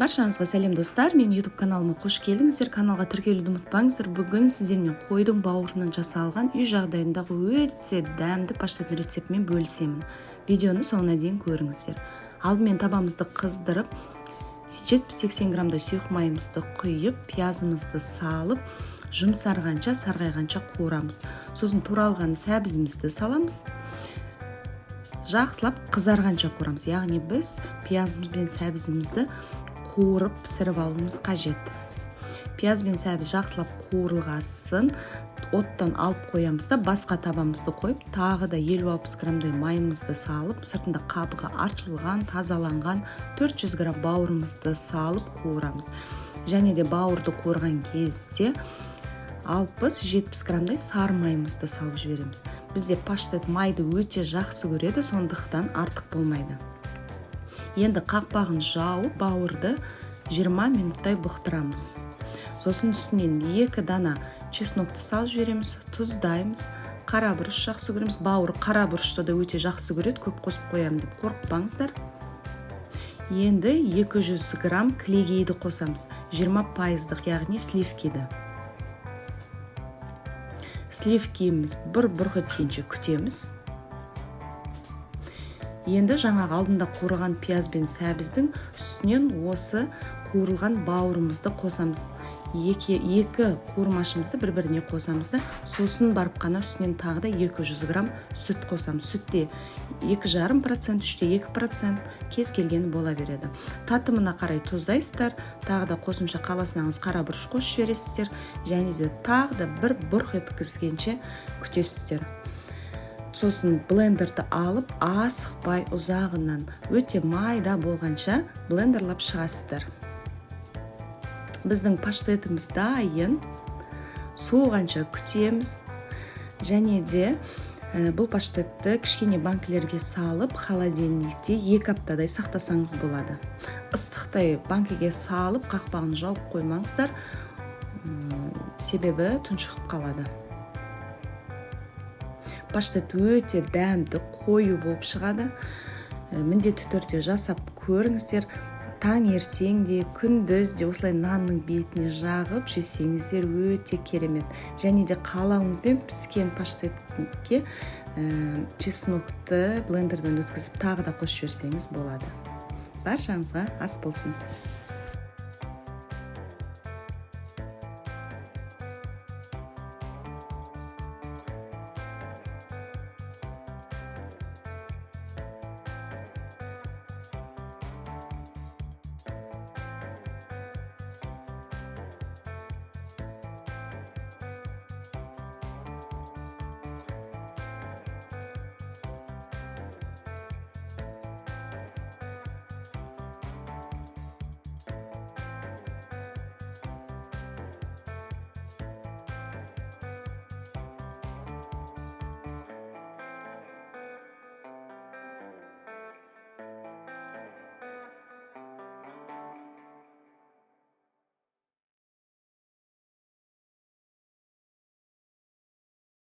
Баршаңызға сәлем достар, мен YouTube каналыма қош келдіңіздер. Каналға тіркелуді ұмытпаңыздар. Бүгін сіздермен қойдың бауырынан жасалған үй жағдайындағы өте дәмді паштеттің рецептімен бөлісемін. Видеоны соңына дейін көріңіздер. Алдымен табамызды қыздырып, 70-80 граммдай сұйық майымызды құйып, пиязымызды салып, жұмсарғанша, сарғайғанша қуырамыз. Сосын туралған сәбізімізді саламыз. Жақсылап қызарғанша қуырамыз. Яғни біз пиязымыз бен сәбізімізді қуырып пісіріп алуымыз қажет. Пияз бен сәбіз жақсылап қуырылғасын оттан алып қоямыз да басқа табамызды қойып, тағы да 50-60 граммдай майымызды салып, сыртында қабығы аршылған, тазаланған 400 грамм бауырымызды салып қуырамыз. Және де бауырды қуырған кезде 60-70 граммдай сары майымызды салып жібереміз. Бізде паштет майды өте жақсы көреді, сондықтан артық болмайды. Енді қақпағын жауып, бауырды 20 минуттай бұқтырамыз. Сосын үстінен 2 дана чеснокты салып жібереміз, тұздаймыз. Қара бұрыш жақсы көреміз. Бауыр қара бұрышты да өте жақсы көреді, көп қосып қоямын деп қорықпаңыздар. Енді 200 грамм кілегейді қосамыз. 20%, яғни сливкиді. Сливкиіміз бір бұрқ еткенше күтеміз. Енді жаңағы алдында қуырған пияз бен сәбіздің үстінен осы қуырылған бауырымызды қосамыз. Екі қуырмашымызды бір-біріне қосамыз да, сосын барып қана үстінен тағы да 200 грамм сүт қосамыз. Сүтте 2,5%, 3,2% кез келгені бола береді. Татымына қарай тұздайсыздар, тағы да қосымша қаласаңыз қара бұрыш қосып жібересіздер, және де тағы да бір бұрқ еткізгенше күтесіздер. Сосын блендерді алып, асықпай ұзағынан өте майда болғанша блендерлап шығасыздар. Біздің паштетіміз дайын, суығанша күтеміз. Және де бұл паштетті кішкене банкілерге салып, холодильникте 2 аптадай сақтасаңыз болады. Ыстықтай банкіге салып, қақпағын жауып қоймаңыздар, себебі тұншығып қалады. Паштет өте дәмді, қою болып шығады. Міндетті түрде жасап көріңіздер. Таң ертеңде, күндіз де осылай нанның бетіне жағып жесеңіздер өте керемет. және де қалауыңызбен піскен паштетке чеснокты блендерден өткізіп тағы да қосып жіберсеңіз болады. Баршаңызға ас болсын.